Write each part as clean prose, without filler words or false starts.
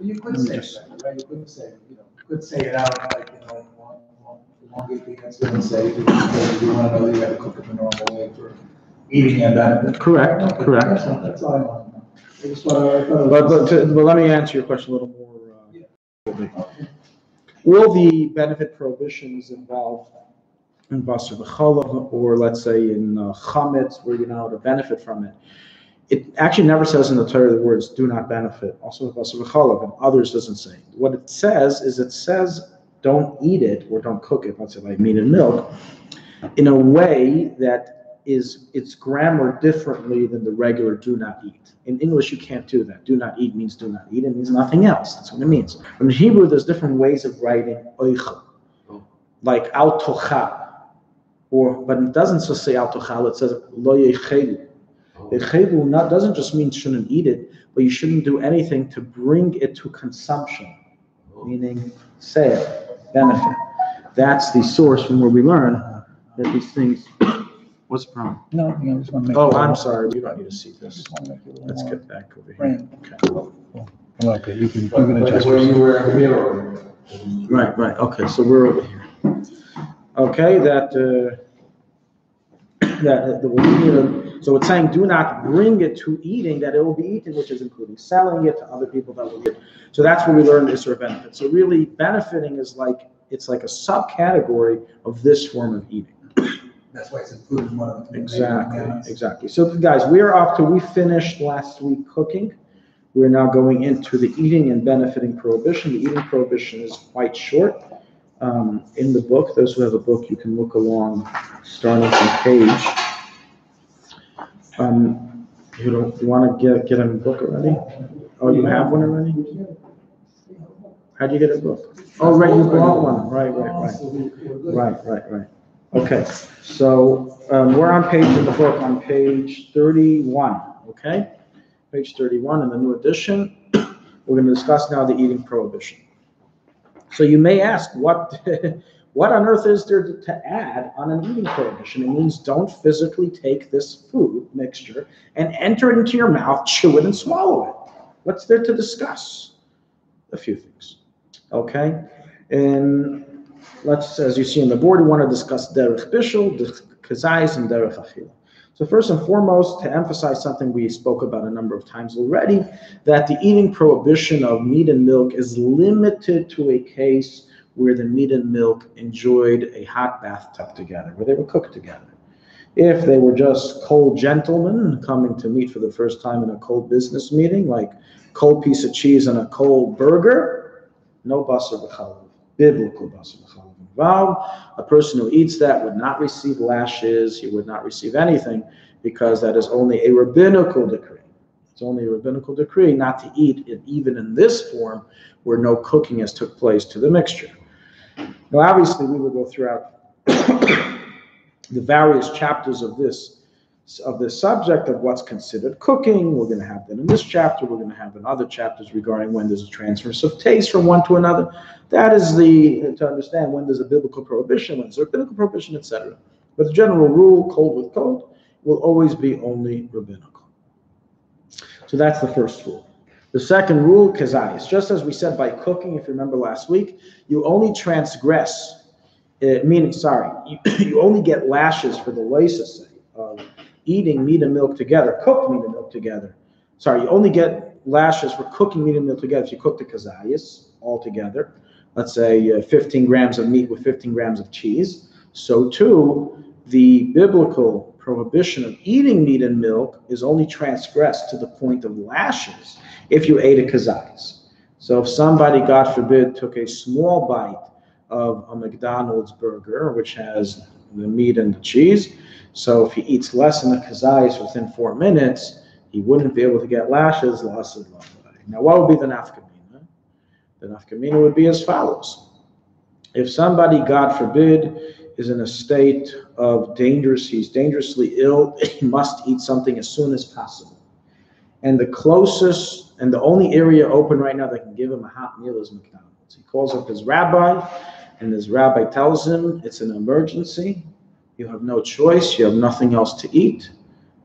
You could say that, right? You could say, it out like, elongate the answer and say, if you want to know, you got to cook it the normal way for eating and benefit. Correct. That's all I want to know. But let me answer your question a little more. Will the benefit prohibitions involved in Basar beChalav, or let's say in chametz, where you're not able to benefit from it? It actually never says in the Torah the words "do not benefit." Also, Basar beChalav, and others doesn't say. What it says don't eat it or don't cook it. Let's say like meat and milk, in a way that it's grammar differently than the regular "do not eat." In English, you can't do that. Do not eat means do not eat. It means nothing else. That's what it means. In Hebrew, there's different ways of writing oichel, like al tochal, but it doesn't just say al tochal. It says lo yechelu. Yechelu doesn't just mean shouldn't eat it, but you shouldn't do anything to bring it to consumption, meaning sale, benefit. That's the source from where we learn that these things. What's the problem? No, I just want to make. Oh, I'm sorry. We don't need to see this. Let's get back over here. Okay, you can adjust. Where you were here. Right. Okay, so we're over here. Okay, so it's saying do not bring it to eating, that it will be eaten, which is including selling it to other people that will eat it. So that's where we learn this or benefit. So really, benefiting is it's like a subcategory of this form of eating. That's why it's included in one of them. Exactly. So guys, we finished last week cooking. We're now going into the eating and benefiting prohibition. The eating prohibition is quite short. In the book, those who have a book, you can look along, starting from page. You want to get a book already? Oh, you have one already? How'd you get a book? Oh, right, you bought one. Right. Okay, so we're on page in the book on page 31. Okay, page 31 in the new edition. We're going to discuss now the eating prohibition. So you may ask, what on earth is there to add on an eating prohibition? It means don't physically take this food mixture and enter it into your mouth, chew it, and swallow it. What's there to discuss? A few things. Okay, and let's, as you see on the board, we want to discuss derech bishul, kazais, and derech achila. So first and foremost, to emphasize something we spoke about a number of times already, that the eating prohibition of meat and milk is limited to a case where the meat and milk enjoyed a hot bathtub together, where they were cooked together. If they were just cold gentlemen coming to meet for the first time in a cold business meeting, like cold piece of cheese and a cold burger, no basar beChalav, biblical basar beChalav involved. A person who eats that would not receive lashes, he would not receive anything, because that is only a rabbinical decree. It's only a rabbinical decree not to eat it even in this form where no cooking has took place to the mixture. Now obviously we will go throughout the various chapters of this subject of what's considered cooking. We're going to have that in this chapter. We're going to have in other chapters regarding when there's a transfer of taste from one to another. That is to understand when there's a biblical prohibition, when there's a rabbinical prohibition, etc. But the general rule, cold with cold, will always be only rabbinical. So that's the first rule. The second rule, kazais. Just as we said by cooking, if you remember last week, you only transgress, you only get lashes for the loisas of eating meat and milk together, cooked meat and milk together. You only get lashes for cooking meat and milk together if you cook the kazayas all together. Let's say 15 grams of meat with 15 grams of cheese. So too, the biblical prohibition of eating meat and milk is only transgressed to the point of lashes if you ate a kazayas. So if somebody, God forbid, took a small bite of a McDonald's burger, which has the meat and the cheese, so if he eats less than a kazayas within 4 minutes, he wouldn't be able to get lashes. Now, what would be the nafkamina? The nafkamina would be as follows. If somebody, God forbid, is in a state of he's dangerously ill, he must eat something as soon as possible. And the closest and the only area open right now that can give him a hot meal is McDonald's. He calls up his rabbi, and his rabbi tells him it's an emergency. You have no choice. You have nothing else to eat.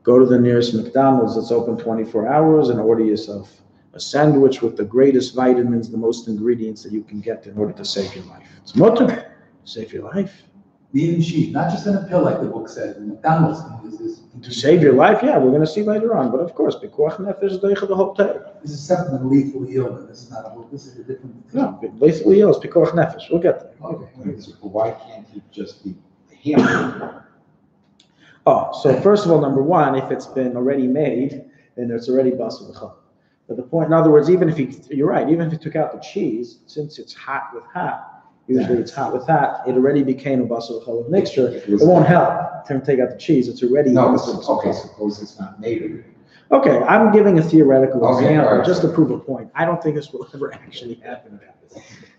Go to the nearest McDonald's that's open 24 hours and order yourself a sandwich with the greatest vitamins, the most ingredients that you can get in order to save your life. It's mutter to save your life. Eating cheese, not just in a pill like the book says. McDonald's is To save your life, yeah, we're going to see later on. But of course, bekoach nefesh is the whole tale. This is separate than lethally ill. This is not a whole. This is a different. No, lethally ill is bekoach nefesh. We'll get there. Okay, but why can't he just be hammered? Oh, so first of all, number one, if it's been already made, then it's already basar beChalav. But the point, in other words, you're right, even if you took out the cheese, since it's hot with hot, usually it's hot with hot, it already became a basar beChalav mixture. It won't help to take out the cheese. It's already. No, okay, suppose it's not made already. Okay, I'm giving a theoretical example right. just to prove a point. I don't think this will ever actually happen.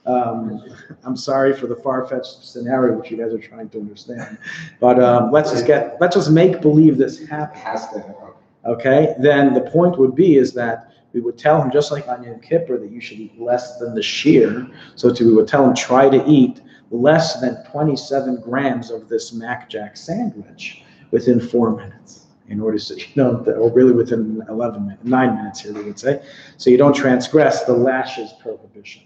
I'm sorry for the far-fetched scenario which you guys are trying to understand, but let's just make believe this happens. It has to happen. Okay, then the point would be is that we would tell him, just like on Yom Kippur, that you should eat less than the shiur. So we would tell him, try to eat less than 27 grams of this Mac Jack sandwich within 4 minutes. In order to, or really within 9 minutes here, we would say. So you don't transgress the lashes prohibition.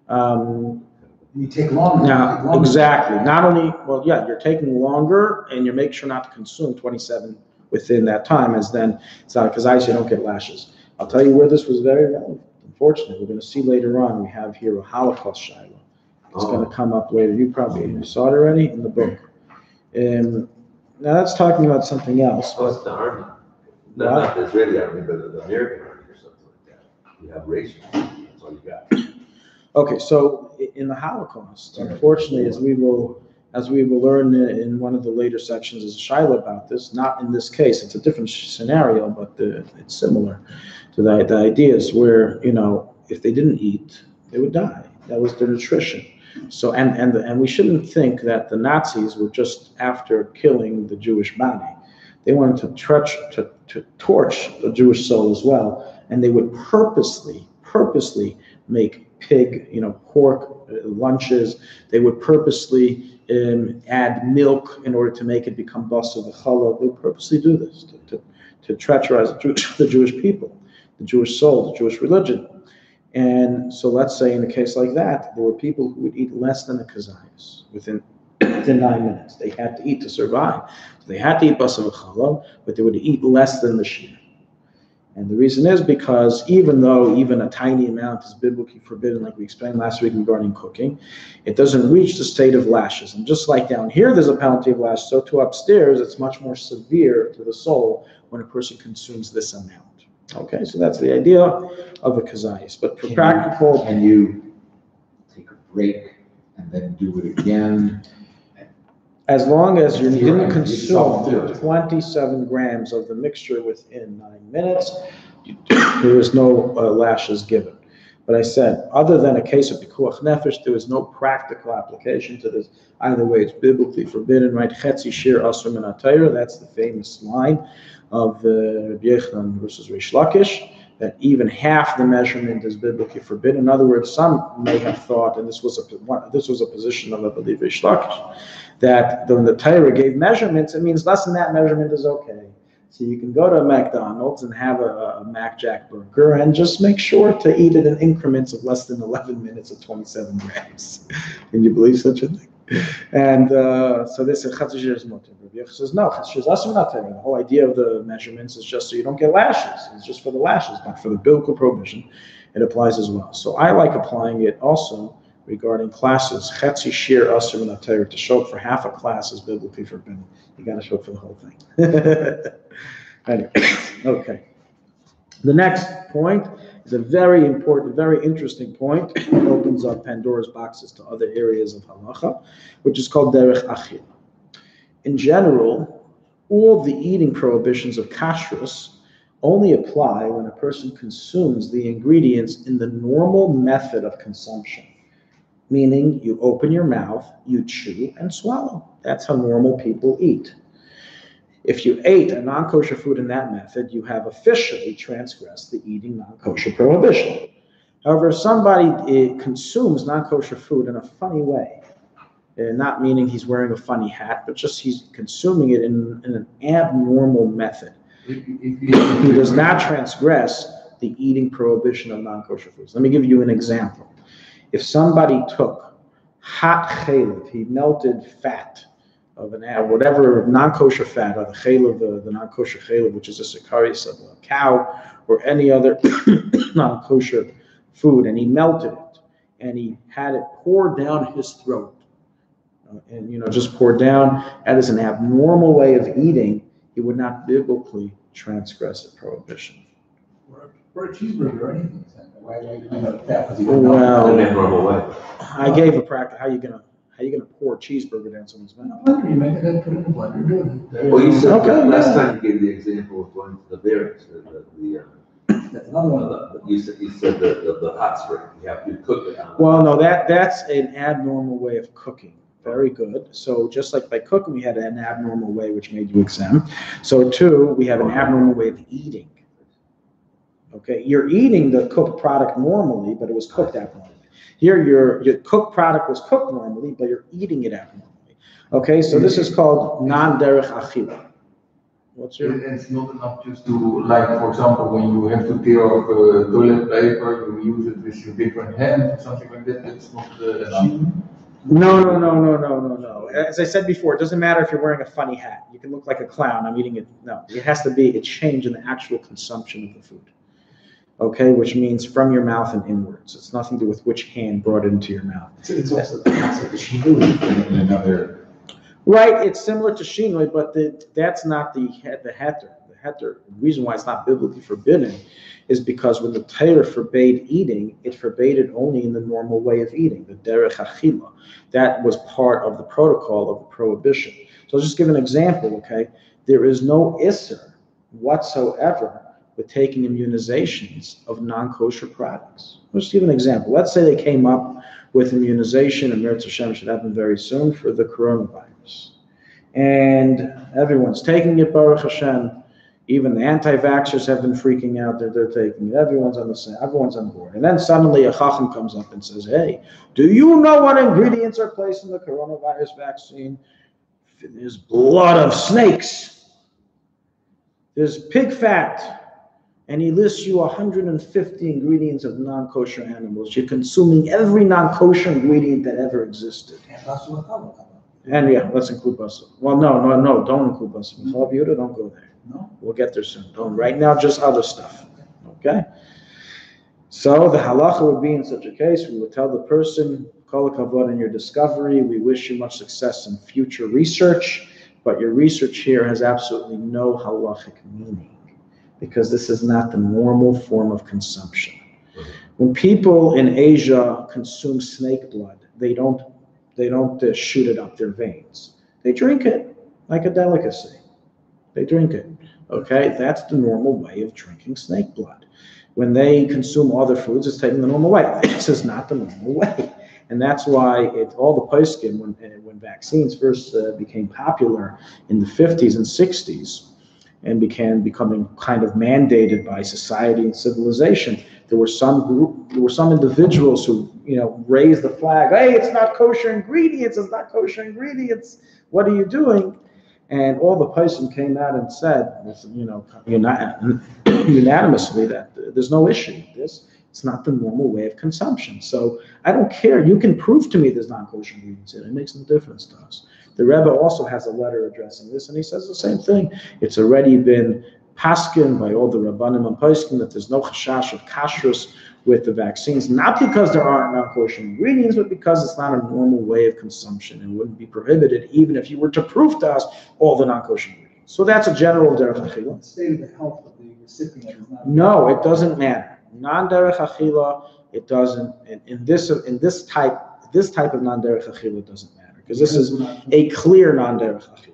You take longer. Now, exactly. Not only, well, yeah, you're taking longer, and you make sure not to consume 27 within that time, as then it's not because you don't get lashes. I'll tell you where this was very relevant. Unfortunately, we're going to see later on. We have here a Holocaust shiloh. It's going to come up later. You probably saw it already in the book. Now that's talking about something else. Oh, it's the army. No, not the Israeli army, but the American army or something like that. You have racial. That's all you got. Okay, so in the Holocaust, unfortunately, as we will learn in one of the later sections, is a shiloh about this. Not in this case; it's a different scenario, but it's similar to the ideas where if they didn't eat, they would die. That was their nutrition. So and we shouldn't think that the Nazis were just after killing the Jewish body. They wanted to torch the Jewish soul as well, and they would purposely make pig, pork lunches. They would purposely add milk in order to make it become basar beChalav. They would purposely do this to treacheronize the Jewish people, the Jewish soul, the Jewish religion. And so let's say in a case like that, there were people who would eat less than a kazayas within 9 minutes. They had to eat to survive. So they had to eat basar beChalav, but they would eat less than the shiur. And the reason is because even though even a tiny amount is biblically forbidden, like we explained last week regarding cooking, it doesn't reach the state of lashes. And just like down here there's a penalty of lashes, so too upstairs it's much more severe to the soul when a person consumes this amount. Okay, so that's the idea of a kazayas. But for practical... Can you take a break and then do it again? As long as you didn't consume 27 grams of the mixture within 9 minutes, there is no lashes given. But I said, other than a case of pikuach nefesh, there is no practical application to this. Either way, it's biblically forbidden, right? Chetzi shir asur min ha'Torah, that's the famous line of Rabbi Yochanan versus Reish Lakish, that even half the measurement is biblically forbidden. In other words, some may have thought, and this was a position of, I believe, Reish Lakish, that when the Torah gave measurements, it means less than that measurement is okay. So you can go to a McDonald's and have a Mac Jack burger and just make sure to eat it in increments of less than 11 minutes of 27 grams. Can you believe such a thing? And so this is Chatzishir is mutter. Rabbi Yochanan says no. Chatzishir is also not Torah. The whole idea of the measurements is just so you don't get lashes. It's just for the lashes, but for the biblical prohibition, it applies as well. So I like applying it also regarding classes. Chetzi shir asur min ha'Torah, to show up for half a class is biblically forbidden. You got to show up for the whole thing. Anyway, okay. The next point is a very important, very interesting point. It opens up Pandora's boxes to other areas of halacha, which is called derech achila. In general, all the eating prohibitions of kashrus only apply when a person consumes the ingredients in the normal method of consumption, meaning you open your mouth, you chew, and swallow. That's how normal people eat. If you ate a non-kosher food in that method, you have officially transgressed the eating non-kosher prohibition. However, if somebody consumes non-kosher food in a funny way, not meaning he's wearing a funny hat, but just he's consuming it in an abnormal method, he does not transgress the eating prohibition of non-kosher foods. Let me give you an example. If somebody took hot chalav, he melted fat of an animal, whatever non-kosher fat, or the chalav, the non-kosher chalav, which is a sikaris of a cow or any other non-kosher food, and he melted it, and he had it pour down his throat, and just pour down. That is an abnormal way of eating. He would not biblically transgress a prohibition. For a cheeseburger or anything, why do you make that? Well, In a normal way. I gave a practice. How you gonna pour a cheeseburger down someone's mouth? Blender, you make it and put it in the blender, do it. Well, you said Okay, last yeah. time you gave the example of going to the berries, That's another one. you said the hot spring, you cook it. Well, no, that's an abnormal way of cooking. Very good. So just like by cooking, we had an abnormal way which made you exempt. So too, we have an abnormal way of eating. Okay, you're eating the cooked product normally, but it was cooked abnormally. Here, your cooked product was cooked normally, but you're eating it abnormally. Okay, so this is called non-derech achila. What's your? It's not enough just to, like, for example, when you have to tear off toilet paper, you use it with your different hand or something like that. It's not enough. No. As I said before, it doesn't matter if you're wearing a funny hat. You can look like a clown. I'm eating it. No, it has to be a change in the actual consumption of the food. Okay, which means from your mouth and inwards. It's nothing to do with which hand brought it into your mouth. It's also the concept of Shiur in another. Right, it's similar to shinoi, but that's not the heter. The heter, the reason why it's not biblically forbidden is because when the Torah forbade eating, it forbade it only in the normal way of eating, the derech achila. That was part of the protocol of the prohibition. So I'll just give an example, okay? There is no isser whatsoever with taking immunizations of non-kosher products. Let's give an example. Let's say they came up with immunization, and Mirz Hashem should happen very soon, for the coronavirus. And everyone's taking it, Baruch Hashem. Even the anti-vaxxers have been freaking out. They're taking it. Everyone's on board. And then suddenly a chacham comes up and says, hey, do you know what ingredients are placed in the coronavirus vaccine? There's blood of snakes. There's pig fat. And he lists you 150 ingredients of non-kosher animals. You're consuming every non-kosher ingredient that ever existed. And yeah, let's include Basar. Well, no, don't include Basar. beChalav, don't go there. No. We'll get there soon. Don't. Right now, just other stuff. Okay? So the halacha would be in such a case, we would tell the person, kol hakavod in your discovery, we wish you much success in future research, but your research here has absolutely no halachic meaning, because this is not the normal form of consumption. When people in Asia consume snake blood, they don't shoot it up their veins. They drink it like a delicacy. They drink it. Okay, that's the normal way of drinking snake blood. When they consume other foods, it's taken the normal way. This is not the normal way. And that's why all the poskim, when vaccines first became popular in the 50s and 60s, and becoming kind of mandated by society and civilization, there were some individuals who, raised the flag. Hey, it's not kosher ingredients. It's not kosher ingredients. What are you doing? And all the poskim came out and said, unanimously, that there's no issue with this. It's not the normal way of consumption. So I don't care. You can prove to me there's non-kosher ingredients in it. It makes no difference to us. The Rebbe also has a letter addressing this, and he says the same thing. It's already been paskin by all the Rabbanim and poskim that there's no chashash of kashrus with the vaccines, not because there aren't non-kosher ingredients, but because it's not a normal way of consumption and wouldn't be prohibited even if you were to prove to us all the non-kosher ingredients. So that's a general derech achila. The state of the health of the recipient is not. No, it doesn't matter. Non-derech achila, it doesn't. In this type of non-derech achila, it doesn't matter, because this is a clear non-derech achila.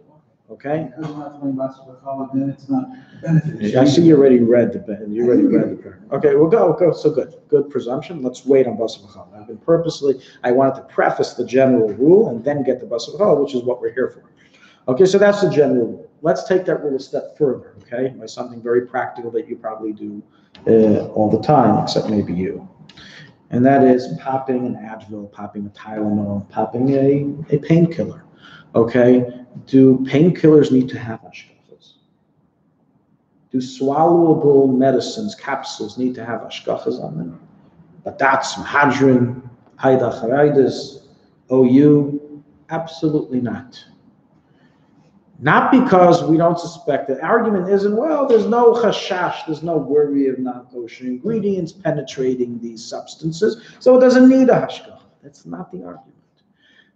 Okay. Because we're not doing Basar beChalav, then it's not beneficial. I see you already read the prayer. Okay, we'll go. So good presumption. Let's wait on Basar beChalav. I wanted to preface the general rule and then get to Basar beChalav, which is what we're here for. Okay, so that's the general rule. Let's take that rule a step further, okay, by something very practical that you probably do all the time, except maybe you. And that is popping an Advil, popping a Tylenol, popping a painkiller. Okay, do painkillers need to have hashkafas? Do swallowable medicines, capsules, need to have hashgachas on them? Badatz, mahadrin, haida charidis, OU? Absolutely not. Not because we don't suspect. The argument isn't, well, there's no chashash, there's no worry of non-kosher ingredients penetrating these substances, so it doesn't need a hashgacha. That's not the argument.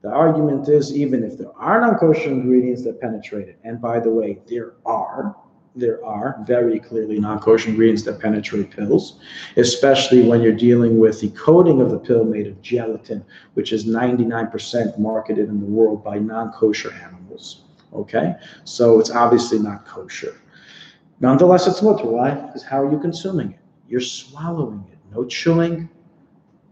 The argument is, even if there are non-kosher ingredients that penetrate it, and by the way, there are very clearly non-kosher ingredients that penetrate pills, especially when you're dealing with the coating of the pill made of gelatin, which is 99% marketed in the world by non-kosher animals. Okay, so it's obviously not kosher. Nonetheless, it's mutter. Why? Because how are you consuming it? You're swallowing it. No chewing.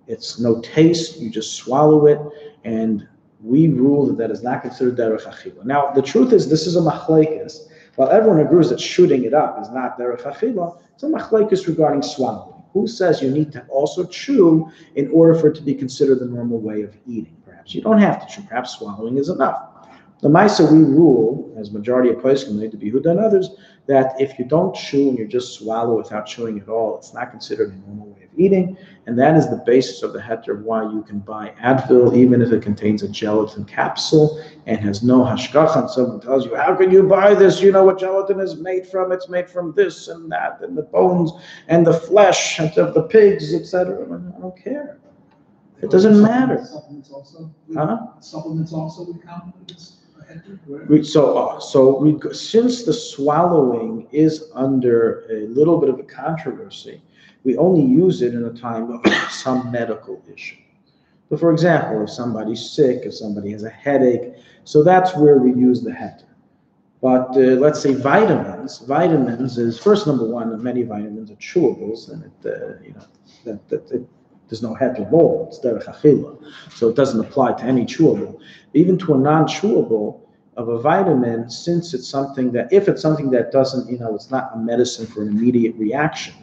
It's no taste. You just swallow it, and we rule that is not considered derech achila. Now, the truth is, this is a machlekes. While everyone agrees that shooting it up is not derech achila, it's a machlekes regarding swallowing. Who says you need to also chew in order for it to be considered the normal way of eating? Perhaps you don't have to chew. Perhaps swallowing is enough. The Maisa, we rule, as majority of places, maybe to be Yehuda and others, that if you don't chew and you just swallow without chewing at all, it's not considered a normal way of eating, and that is the basis of the heter of why you can buy Advil, even if it contains a gelatin capsule and has no hashgacha. And someone tells you, how can you buy this? You know what gelatin is made from? It's made from this and that, and the bones and the flesh of the pigs, etc. I don't care. It doesn't matter. Supplements also? Huh? Supplements also would count as Since the swallowing is under a little bit of a controversy, we only use it in a time of some medical issue. But for example, if somebody's sick, if somebody has a headache, so that's where we use the heter. But let's say vitamins is first, number one, many vitamins are chewables, and there's no heter law, it's derech achila, so it doesn't apply to any chewable. Even to a non-chewable of a vitamin, since it's something that, if it's something that doesn't, it's not a medicine for an immediate reaction,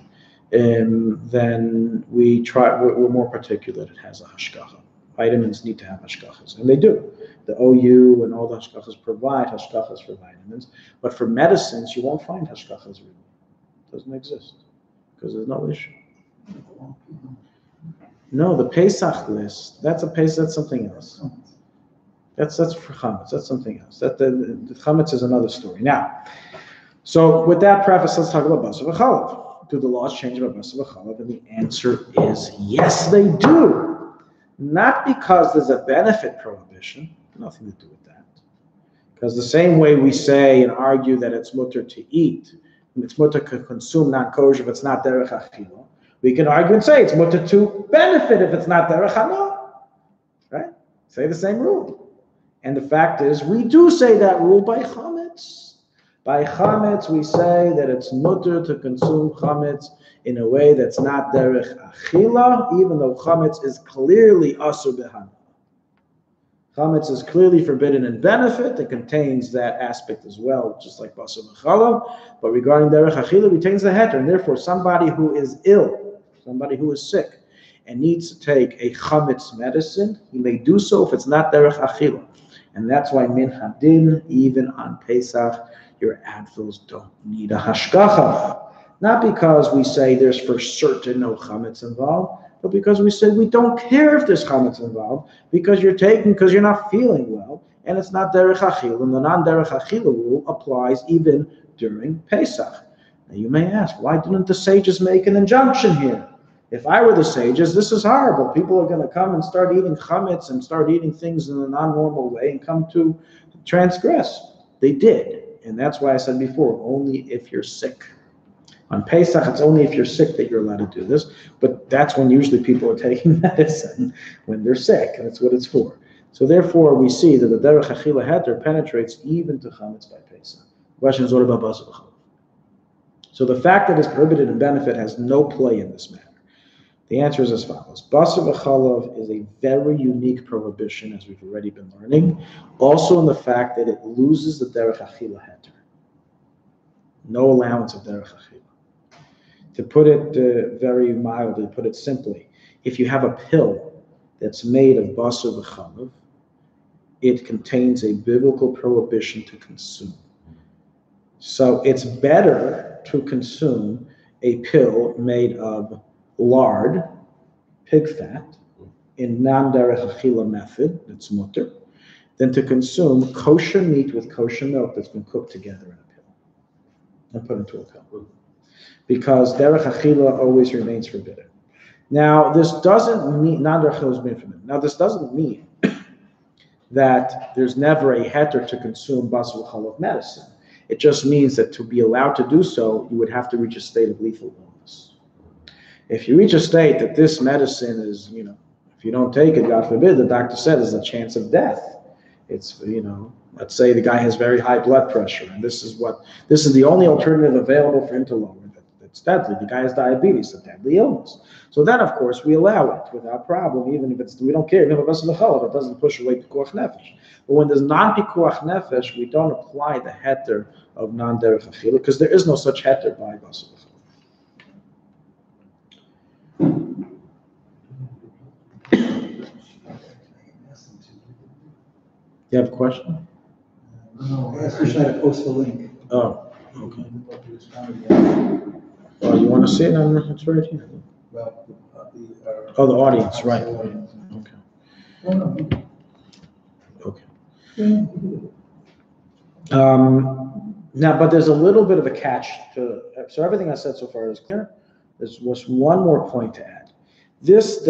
then we're more particular that it has a hashgacha. Vitamins need to have hashgachas, and they do. The OU and all the hashgachas provide hashgachas for vitamins, but for medicines, you won't find hashgachas really. It doesn't exist, because there's no issue. No, the Pesach list, that's something else. That's for chametz. That's something else. The chametz is another story. Now, so with that preface, let's talk about Basar beChalav. Do the laws change about Basar beChalav? And the answer is yes, they do. Not because there's a benefit prohibition. Nothing to do with that. Because the same way we say and argue that it's mutter to eat, and it's mutter to consume non-kosher if it's not derech achila, we can argue and say it's mutter to benefit if it's not derech hana. Right? Say the same rule. And the fact is, we do say that rule by chametz. By chametz, we say that it's mutter to consume chametz in a way that's not derech achila, even though chametz is clearly asur b'hana. Chametz is clearly forbidden in benefit. It contains that aspect as well, just like Basar beChalav. But regarding derech achila, it retains the heter. And therefore, somebody who is ill, somebody who is sick, and needs to take a chametz medicine, he may do so if it's not derech achila. And that's why min hadin, even on Pesach, your Advils don't need a hashgacha. Not because we say there's for certain no chametz involved, but because we say we don't care if there's chametz involved, because you're not feeling well, and it's not derech achila, and the non-derech achila rule applies even during Pesach. Now you may ask, why didn't the sages make an injunction here? If I were the sages, this is horrible. People are going to come and start eating chametz and start eating things in a non-normal way and come to transgress. They did. And that's why I said before, only if you're sick. On Pesach, it's only if you're sick that you're allowed to do this. But that's when usually people are taking medicine, when they're sick. And that's what it's for. So therefore, we see that the derech achila heter penetrates even to chametz by Pesach. The question is, what about Basar beChalav? So the fact that it's prohibited in benefit has no play in this matter. The answer is as follows. Basar beChalav is a very unique prohibition, as we've already been learning, also in the fact that it loses the derech achila heter. No allowance of derech achila. To put it very mildly, put it simply, if you have a pill that's made of Basar beChalav, it contains a biblical prohibition to consume. So it's better heter to consume a pill made of lard, pig fat, in non-derech achila method, that's mutter, than to consume kosher meat with kosher milk that's been cooked together in a pill and put into a pill. Because derech achila always remains forbidden. Now, this doesn't mean, non-derech achila is being forbidden. Now, this doesn't mean that there's never a heter to consume basar beChalav medicine. It just means that to be allowed to do so, you would have to reach a state of lethal illness. If you reach a state that this medicine is, if you don't take it, God forbid, the doctor said there's a chance of death. It's, let's say the guy has very high blood pressure, and this is the only alternative available for him to lower it. It's deadly. The guy has diabetes, a deadly illness. So then, of course, we allow it without problem, even if we don't care. Even if it's beChalav, it doesn't push away pikuach nefesh. But when there's non-pikuach nefesh, we don't apply the heter of non-derech achila because there is no such heter by basar beChalav. You have a question? No, I asked Rishai to post the link. Oh, okay. Oh, you want to see it? It's right here. Well, the audience, right. Okay. Okay. Now, but there's a little bit of a catch to, so everything I said so far is clear. There's just one more point to add. This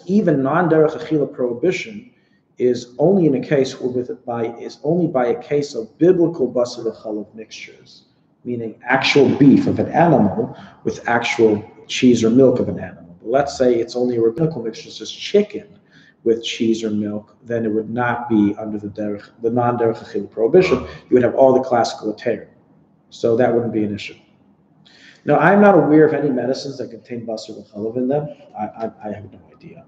even non-derech achila prohibition is only in a case only by a case of biblical basar beChalav mixtures, meaning actual beef of an animal with actual cheese or milk of an animal. But let's say it's only a rabbinical mixture, it's just chicken with cheese or milk, then it would not be under the non-derech achila prohibition. You would have all the classical heter. So that wouldn't be an issue. Now, I'm not aware of any medicines that contain basar beChalav in them. I have no idea.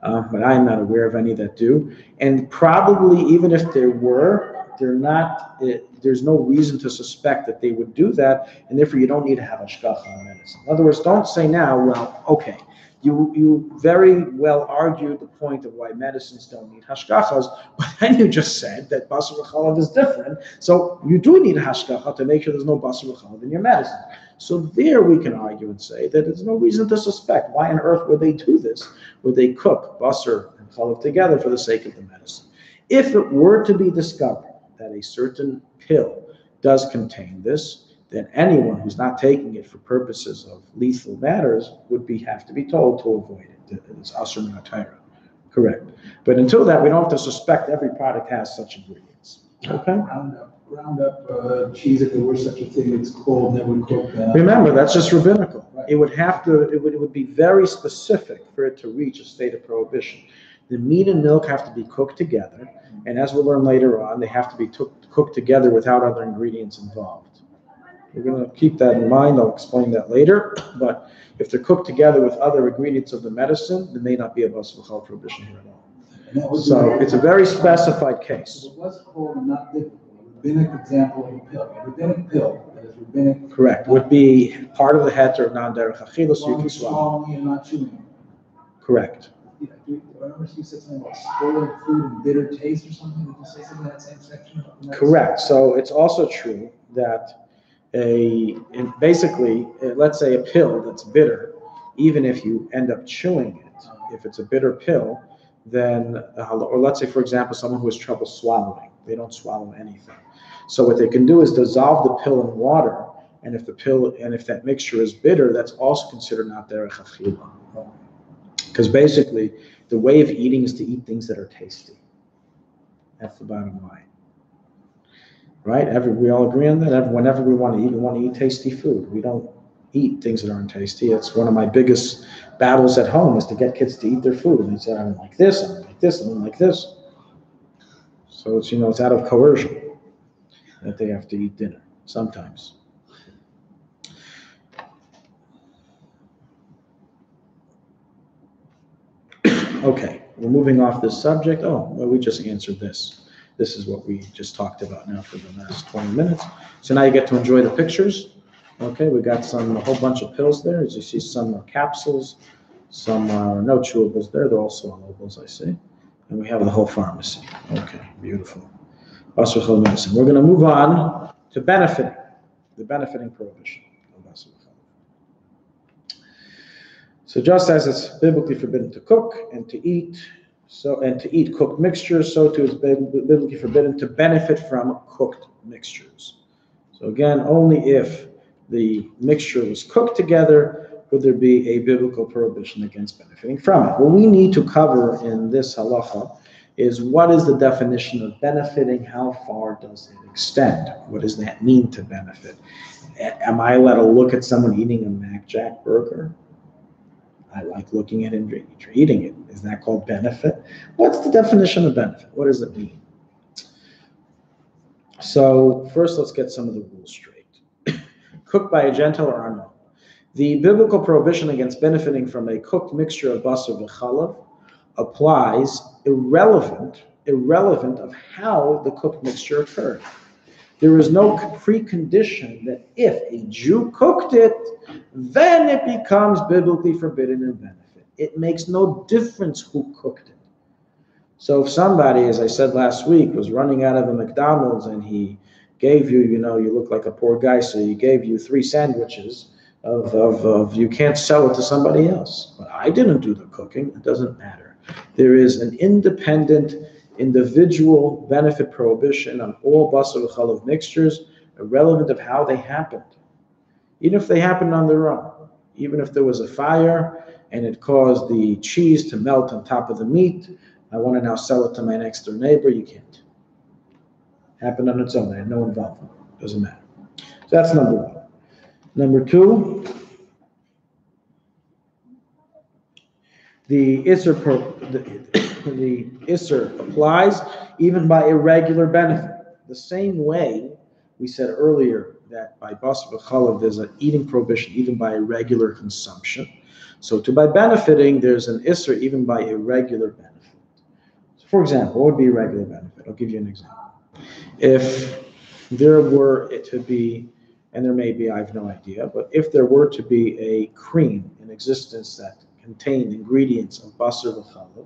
But I am not aware of any that do. And probably even if there were, there's no reason to suspect that they would do that, and therefore you don't need to have hashgacha on medicine. In other words, don't say now, well, okay, you very well argued the point of why medicines don't need hashgachas, but then you just said that basar beChalav is different, so you do need a hashgacha to make sure there's no basar beChalav in your medicine. So there we can argue and say that there's no reason to suspect. Why on earth would they do this? Would they cook basar and chalav together for the sake of the medicine? If it were to be discovered that a certain pill does contain this, then anyone who's not taking it for purposes of lethal matters would have to be told to avoid it. It's asur min haTorah. Correct. But until that, we don't have to suspect every product has such ingredients. Okay? Ground up cheese, if there were such a thing, it's cold, never cooked. Remember, that's just rabbinical. Right. It would be very specific for it to reach a state of prohibition. The meat and milk have to be cooked together, and as we'll learn later on, they have to be cooked together without other ingredients involved. We're going to keep that in mind. I'll explain that later. But if they're cooked together with other ingredients of the medicine, there may not be a basar beChalav prohibition here at all. So it's a very specified case. It was called not difficult. Rabbinic example of a pill. A rabbinic pill that is rabbinic. Correct. Would be part of the heter of non-derech achila, so you can swallow. Swallowing and not chewing. Correct. I remember you said something about spoiled food and bitter taste or something. Did you say something in that same section? Correct. So it's also true that basically, let's say a pill that's bitter, even if you end up chewing it, if it's a bitter pill, then, or let's say, for example, someone who has trouble swallowing, they don't swallow anything. So what they can do is dissolve the pill in water, and if that mixture is bitter, that's also considered not derech achila. Because basically, the way of eating is to eat things that are tasty. That's the bottom line. Right? We all agree on that? Whenever we want to eat tasty food. We don't eat things that aren't tasty. It's one of my biggest battles at home is to get kids to eat their food. And they say, I don't like this, I don't like this, I don't like this. So it's, it's out of coercion that they have to eat dinner sometimes. Okay, we're moving off this subject. Oh, well, we just answered this. This is what we just talked about now for the last 20 minutes. So now you get to enjoy the pictures. Okay, we got a whole bunch of pills there. As you see, some capsules, some no chewables there. They're also swallables, I see. And we have the whole pharmacy. Okay, beautiful. Basar beChalav medicine. We're going to move on to benefiting. the benefiting prohibition of Basar beChalav. So just as it's biblically forbidden to cook and to eat, and to eat cooked mixtures, so too is biblically forbidden to benefit from cooked mixtures. So again, only if the mixture was cooked together would there be a biblical prohibition against benefiting from it. What we need to cover in this halacha is what is the definition of benefiting? How far does it extend? What does that mean to benefit? Am I allowed to look at someone eating a Mac Jack burger? I like looking at him eating it. Is that called benefit? What's the definition of benefit? What does it mean? So first, let's get some of the rules straight. Cooked by a Gentile or unknown. The biblical prohibition against benefiting from a cooked mixture of Basar beChalav applies irrelevant of how the cooked mixture occurred. There is no precondition that if a Jew cooked it, then it becomes biblically forbidden in benefit. It makes no difference who cooked it. So if somebody, as I said last week, was running out of a McDonald's and he gave you, you look like a poor guy, so he gave you 3 sandwiches of you can't sell it to somebody else. But I didn't do the cooking. It doesn't matter. There is an independent, individual benefit prohibition on all Basar beChalav mixtures, irrelevant of how they happened. Even if they happened on their own. Even if there was a fire and it caused the cheese to melt on top of the meat, I want to now sell it to my next door neighbor, you can't. Happened on its own. I had no involvement. Doesn't matter. So that's number 1. Number 2, the Isser applies even by irregular benefit. The same way we said earlier that by Basar beChalav there's an eating prohibition even by irregular consumption. So by benefiting, there's an Isser even by irregular benefit. So for example, what would be irregular benefit? I'll give you an example. If there were to be, and there may be, I have no idea, but if there were to be a cream in existence that contained ingredients of Basar beChalav,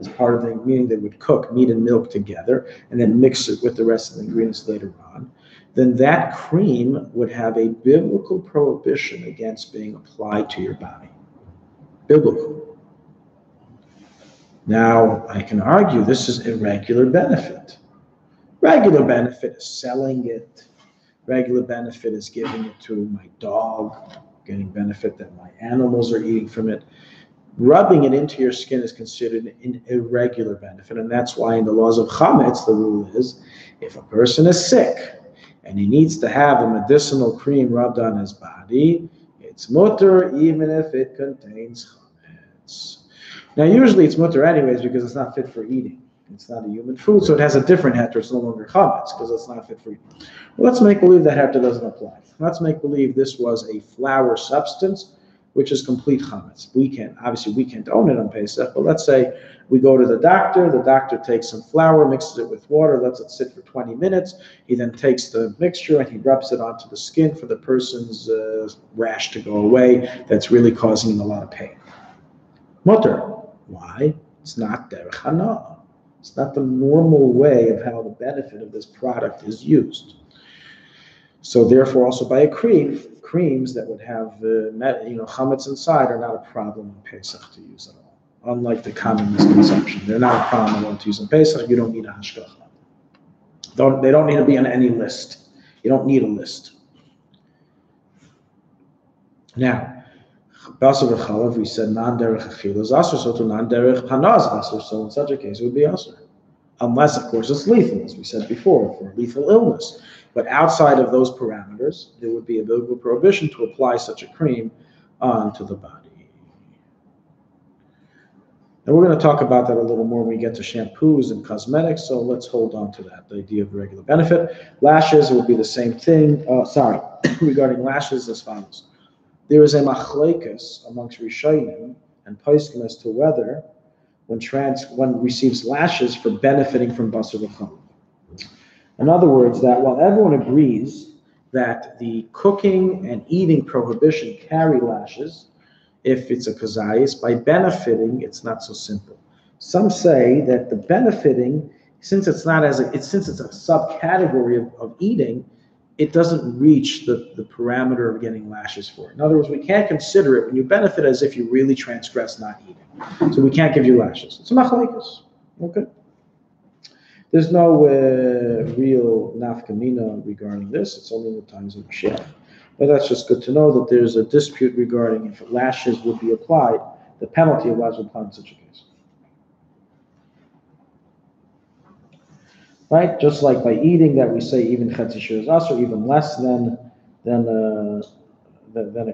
as part of the, meaning they would cook meat and milk together and then mix it with the rest of the ingredients later on, then that cream would have a biblical prohibition against being applied to your body. Biblical. Now, I can argue this is irregular benefit. Regular benefit is selling it. Regular benefit is giving it to my dog, getting benefit that my animals are eating from it. Rubbing it into your skin is considered an irregular benefit, and that's why in the laws of chametz, the rule is, if a person is sick and he needs to have a medicinal cream rubbed on his body, it's mutter even if it contains chametz. Now, usually it's mutter anyways because it's not fit for eating. It's not a human food, so it has a different heter. It's no longer chametz because it's not fit for eating. Well, let's make believe that heter doesn't apply. Let's make believe this was a flour substance, which is complete chametz. We can't own it on Pesach, but let's say we go to the doctor takes some flour, mixes it with water, lets it sit for 20 minutes. He then takes the mixture and he rubs it onto the skin for the person's rash to go away that's really causing him a lot of pain. Mutter. Why? It's not derech hana. It's not the normal way of how the benefit of this product is used. So therefore, also by a creams that would have chametz inside are not a problem in Pesach to use at all. Unlike the common misconception, they're not a problem to use in Pesach. You don't need a hashgacha. They don't need to be on any list. You don't need a list. Now, Basar beChalav, we said non-derech achila is asur, so to non-derech hana is asur. So in such a case, it would be asur, unless, of course, it's lethal, as we said before, for lethal illness. But outside of those parameters, there would be a biblical prohibition to apply such a cream onto the body. And we're going to talk about that a little more when we get to shampoos and cosmetics, so let's hold on to that, the idea of regular benefit. Lashes will be the same thing. Regarding lashes as follows. There is a machlekes amongst Rishonim and Poskim as to whether one receives lashes for benefiting from Basar beChalav. In other words, that while everyone agrees that the cooking and eating prohibition carry lashes, if it's a kazayis, by benefiting, it's not so simple. Some say that the benefiting, since it's a subcategory of eating, it doesn't reach the parameter of getting lashes for it. In other words, we can't consider it when you benefit as if you really transgress not eating. So we can't give you lashes. It's a machlokes. Okay. There's no real nafkamina regarding this. It's only in the times of Mashiach. But that's just good to know that there's a dispute regarding if lashes would be applied, the penalty of lashes would be applied in such a case. Right? Just like by eating that we say even chetzi shiur is asur, even less than a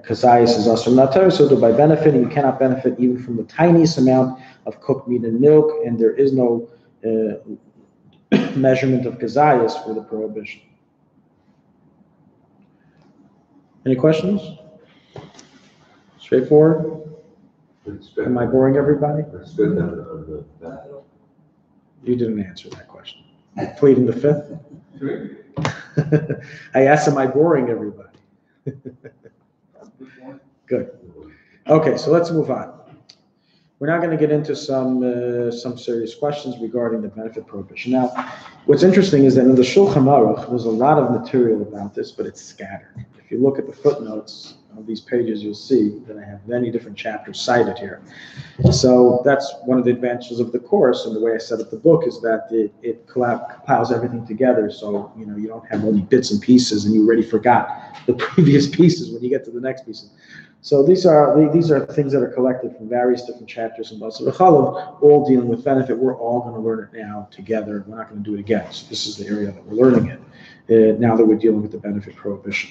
kazayas is asur natar. So that by benefiting, you cannot benefit even from the tiniest amount of cooked meat and milk, and there is no measurement of kazayas for the prohibition. Any questions? Straightforward? Am I boring everybody? You didn't answer that question. Pleading the fifth? I asked, am I boring everybody? Good. Okay, so let's move on. We're now going to get into some serious questions regarding the benefit prohibition. Now, what's interesting is that in the Shulchan Aruch, there's a lot of material about this, but it's scattered. If you look at the footnotes of these pages, you'll see that I have many different chapters cited here. So that's one of the advantages of the course, and the way I set up the book is that it compiles everything together, so you don't have only bits and pieces, and you already forgot the previous pieces when you get to the next pieces. So these are things that are collected from various different chapters in Basar beChalav, all dealing with benefit. We're all going to learn it now together. We're not going to do it again. So this is the area that we're learning it now that we're dealing with the benefit prohibition.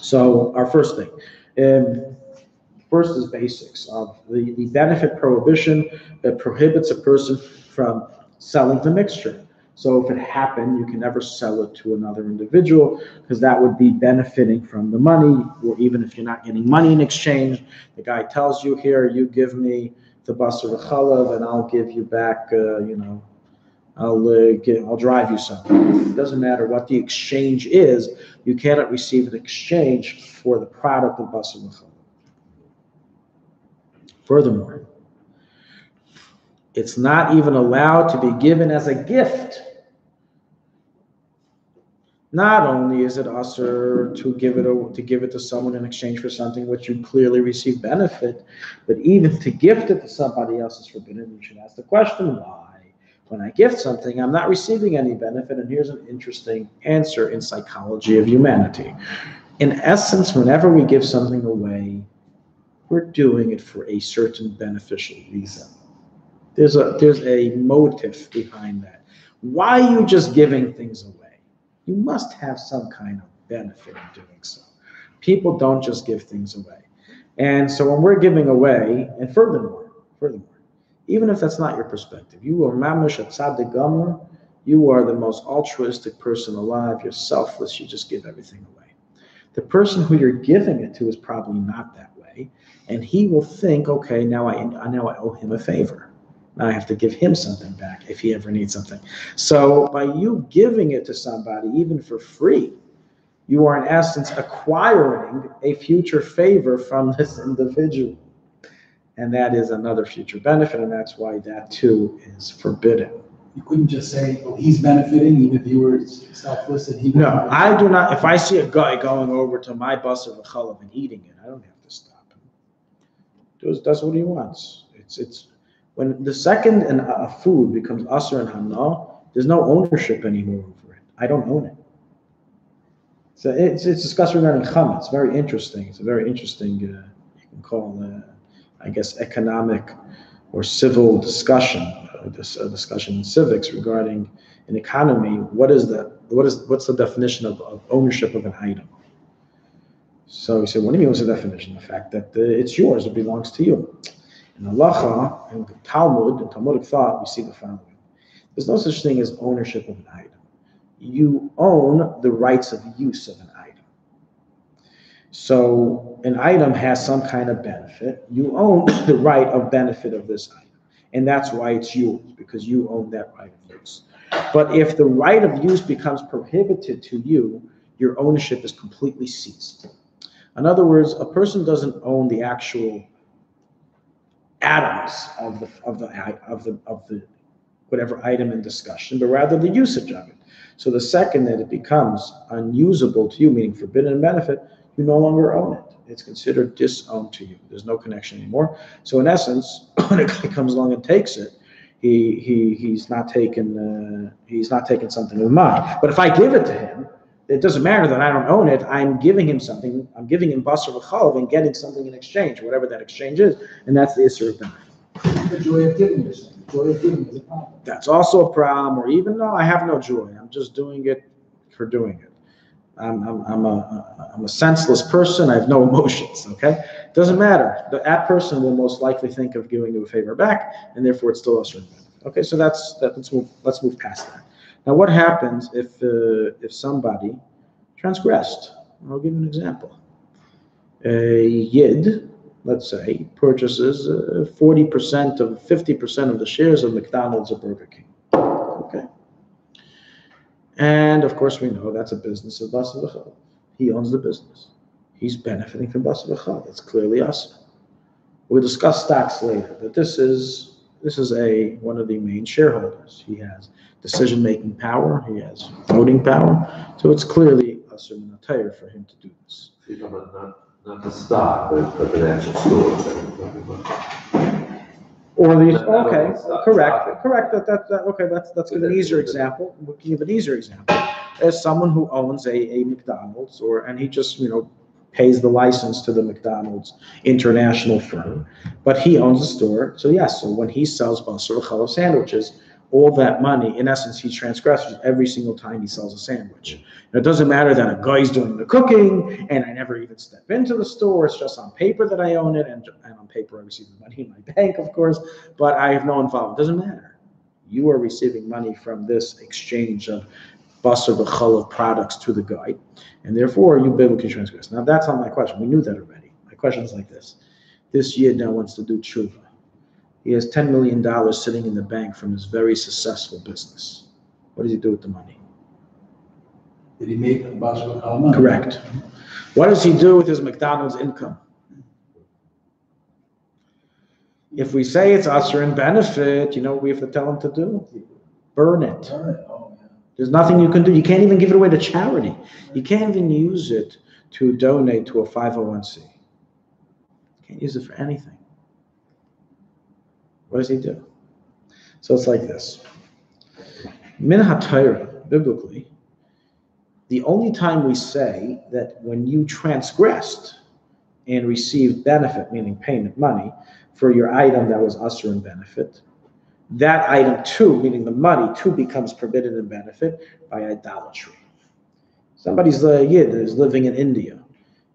So our first thing, first is basics of the benefit prohibition that prohibits a person from selling the mixture. So if it happened, you can never sell it to another individual because that would be benefiting from the money, or even if you're not getting money in exchange, the guy tells you, here, you give me the Basar beChalav and I'll give you back, I'll drive you something. It doesn't matter what the exchange is, you cannot receive an exchange for the product of Basar beChalav. Furthermore, it's not even allowed to be given as a gift. Not only is it asur to give it to someone in exchange for something which you clearly receive benefit, but even to gift it to somebody else is forbidden. You should ask the question, why? When I gift something, I'm not receiving any benefit, and here's an interesting answer in psychology of humanity. In essence, whenever we give something away, we're doing it for a certain beneficial reason. There's a motive behind that. Why are you just giving things away? You must have some kind of benefit in doing so. People don't just give things away. And so when we're giving away, and furthermore, even if that's not your perspective, you are mamish a tzaddik gomer, you are the most altruistic person alive, you're selfless, you just give everything away. The person who you're giving it to is probably not that way, and he will think, okay, now I owe him a favor. Now I have to give him something back if he ever needs something. So by you giving it to somebody, even for free, you are in essence acquiring a future favor from this individual. And that is another future benefit, and that's why that too is forbidden. You couldn't just say, oh, he's benefiting, even if you were selfless and he... No, I do not. If I see a guy going over to my Basar beChalav and eating it, I don't have to stop him. He does what he wants. It's when the second a food becomes asur and hamna, there's no ownership anymore over it. I don't own it. So it's discussed regarding chametz. It's very interesting. It's a very interesting, you can call, I guess, economic or civil discussion. Discussion in civics regarding an economy. What's the definition of ownership of an item? So we say, what do you mean? What's the definition? The fact that it's yours, it belongs to you. In halacha and Talmud and Talmudic thought, we see the following: there's no such thing as ownership of an item. You own the rights of use of an item. So an item has some kind of benefit. You own the right of benefit of this item. And that's why it's yours, because you own that right of use. But if the right of use becomes prohibited to you, your ownership is completely ceased. In other words, a person doesn't own the actual atoms of the whatever item in discussion, but rather the usage of it. So the second that it becomes unusable to you, meaning forbidden in benefit, you no longer own it. It's considered disowned to you. There's no connection anymore. So in essence, when a guy comes along and takes it, he's not taking something of mine. But if I give it to him, it doesn't matter that I don't own it. I'm giving him something. I'm giving him Basar beChalav and getting something in exchange, whatever that exchange is, and that's the issue of benefit. The joy of giving yourself. The joy of giving is a problem. That's also a problem. Or even though I have no joy, I'm just doing it for doing it. I'm a senseless person. I have no emotions. Okay, doesn't matter. That person will most likely think of giving you a favor back, and therefore it's still a certain benefit. Okay, so let's move past that. Now, what happens if somebody transgressed? I'll give you an example. A Yid, let's say, purchases 40% of 50% of the shares of McDonald's or Burger King. Okay. And of course, we know that's a business of Basar beChalav. He owns the business. He's benefiting from Basar beChalav. That's clearly us. We'll discuss stocks later, but this is one of the main shareholders. He has decision-making power. He has voting power. So it's clearly us in the Torah for him to do this. So you're talking about not the stock, but the actual store. Or the correct. That's an easier example. We'll give an easier example. As someone who owns a McDonald's, and he just pays the license to the McDonald's international firm, but he owns the store. So yes, so when he sells Basar beChalav sandwiches, all that money, in essence, he transgresses every single time he sells a sandwich. It doesn't matter that a guy's doing the cooking, and I never even step into the store. It's just on paper that I own it, and on paper I receive the money in my bank, of course, but I have no involvement. It doesn't matter. You are receiving money from this exchange of Basar beChalav products to the guy, and therefore you biblically transgress. Now, that's not my question. We knew that already. My question is like this. This Yid now wants to do tshuva. He has $10 million sitting in the bank from his very successful business. What does he do with the money? Did he make the Basar beChalav money? Correct. What does he do with his McDonald's income? If we say it's usher and benefit, you know what we have to tell him to do? Burn it. Burn it. Oh, yeah. There's nothing you can do. You can't even give it away to charity. You can't even use it to donate to a 501c. You can't use it for anything. What does he do? So it's like this. Min HaTorah, biblically, the only time we say that when you transgressed and received benefit, meaning payment, money, for your item that was usher and benefit, that item too, meaning the money too, becomes forbidden in benefit by idolatry. Somebody's a Yid is living in India,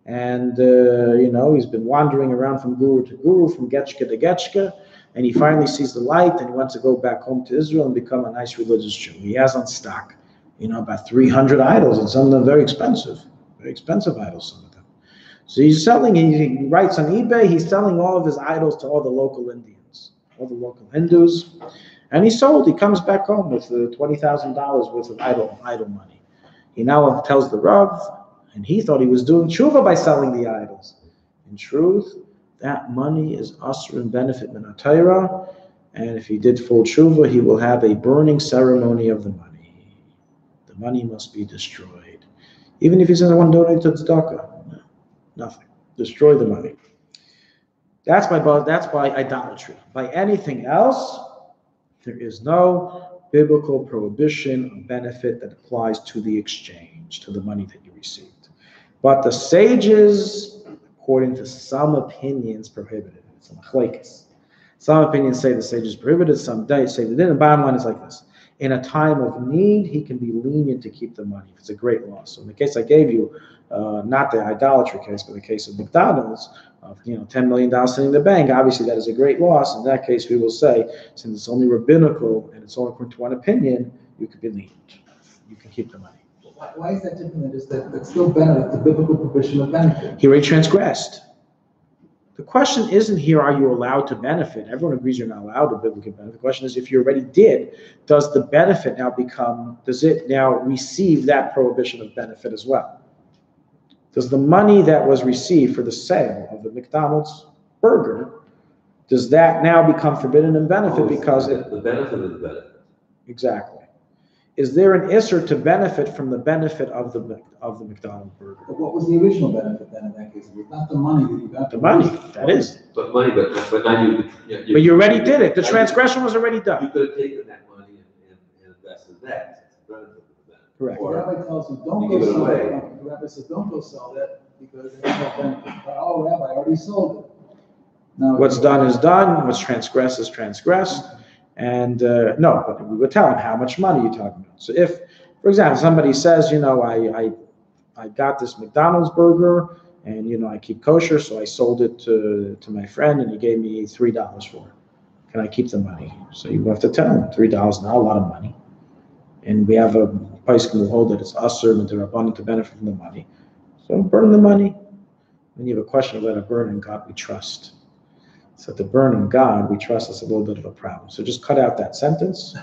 and he's been wandering around from guru to guru, from getchka to getchka, and he finally sees the light, and he wants to go back home to Israel and become a nice religious Jew. He has on stock, about 300 idols, and some of them very expensive idols, some of them. So he's selling, he writes on eBay, he's selling all of his idols to all the local Indians, all the local Hindus, and he comes back home with $20,000 worth of idol money. He now tells the Rav, and he thought he was doing tshuva by selling the idols. In truth, that money is usher and benefit min HaTorah, and if he did full tshuva, he will have a burning ceremony of the money. The money must be destroyed. Even if he says, I want to donate to tzedakah. No, nothing. Destroy the money. That's by idolatry. By anything else, there is no biblical prohibition of benefit that applies to the exchange, to the money that you received. But the sages, according to some opinions, prohibited it. It's a machlekes. Some opinions say the sages prohibited, some say they didn't. The bottom line is like this. In a time of need, he can be lenient to keep the money if it's a great loss. So in the case I gave you, not the idolatry case, but the case of McDonald's, of $10 million sitting in the bank, obviously that is a great loss. In that case, we will say, since it's only rabbinical and it's only according to one opinion, you can be lenient. You can keep the money. Why is that different? That's still benefit, the biblical provision of benefit. He already transgressed. The question isn't here, are you allowed to benefit? Everyone agrees you're not allowed to biblically benefit. The question is, if you already did, does it now receive that prohibition of benefit as well? Does the money that was received for the sale of the McDonald's burger, does that now become forbidden in benefit because the benefit of the benefit? Exactly. Is there an isser to benefit from the benefit of the McDonald's burger? But what was the original benefit then in that case? It was not the money that you got. The money, that is. But money, but now you. But you already did it. The transgression was already You done. could have taken that money and invested that. Correct. The rabbi tells you, don't You go give it sell away. that. The rabbi says, don't go sell that because there's no benefit. But, oh, rabbi, I already sold it. Now, What's done is done. What's transgressed is transgressed. And no, but we would tell him how much money you're talking about. So if, for example, somebody says, I got this McDonald's burger and, I keep kosher, so I sold it to my friend and he gave me $3 for it. Can I keep the money? So you have to tell him $3 not a lot of money. And we have a place who hold that it's usher and they're abundant to benefit from the money. So burn the money. When you have a question, let it burn in God we trust. So to burn in God we trust is a little bit of a problem. So just cut out that sentence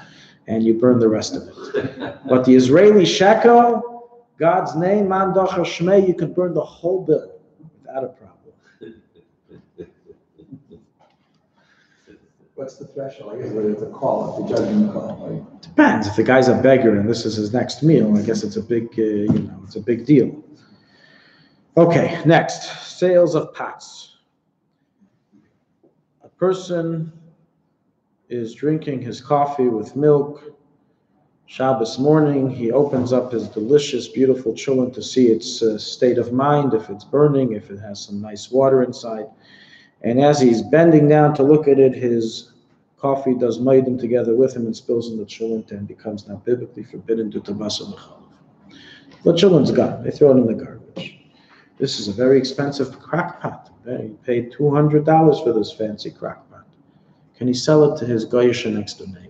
and you burn the rest of it. But the Israeli shekel, God's name, man docher shmei, you could burn the whole bill without a problem. what's the threshold? I guess whether it's a call, it's a judgment call, right? Depends. If the guy's a beggar and this is his next meal, I guess it's a big, it's a big deal. Okay, next, sales of pots. A person is drinking his coffee with milk. Shabbos morning, he opens up his delicious, beautiful chulent to see its state of mind, if it's burning, if it has some nice water inside. And as he's bending down to look at it, his coffee does maidim together with him and spills in the chulent and becomes now biblically forbidden due to Basar beChalav. The chulent's gone. They throw it in the garbage. This is a very expensive crock pot. He paid $200 for this fancy crock pot. Can he sell it to his goyish next door neighbor?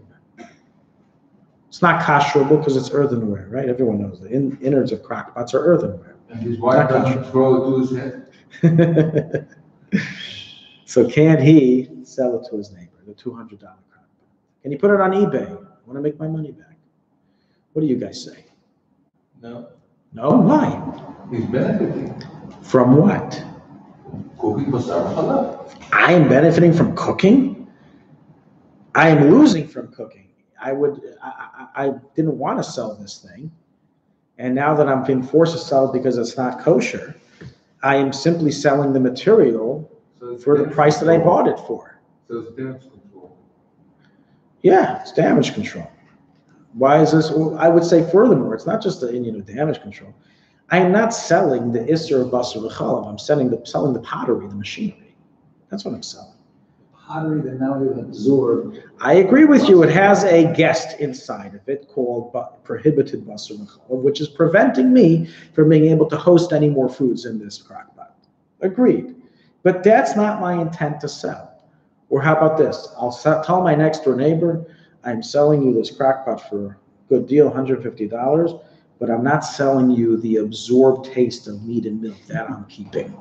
It's not kasherable because it's earthenware, right? Everyone knows the innards of crock pots are earthenware. And his wife doesn't throw it to his head? So can he sell it to his neighbor, the $200 crock pot? Can he put it on eBay? I want to make my money back. What do you guys say? No. No? Why? He's benefiting. From what? Cooking Basar beChalav. I am benefiting from cooking? I am losing from cooking. I didn't want to sell this thing. And now that I'm being forced to sell it because it's not kosher, I am simply selling the material for the price that I bought it for. So it's damage control. Yeah, it's damage control. Why is this? Well, I would say furthermore, it's not just the damage control. I am not selling the Isser of Basar beChalav. I'm selling the pottery, the machinery. That's what I'm selling. Pottery that now is absorbed. I agree with you. It has a guest inside of it called prohibited Basar beChalav, which is preventing me from being able to host any more foods in this crock pot. Agreed. But that's not my intent to sell. Or how about this? I'll tell my next door neighbor, I'm selling you this crock pot for a good deal, $150, but I'm not selling you the absorbed taste of meat and milk. That I'm keeping.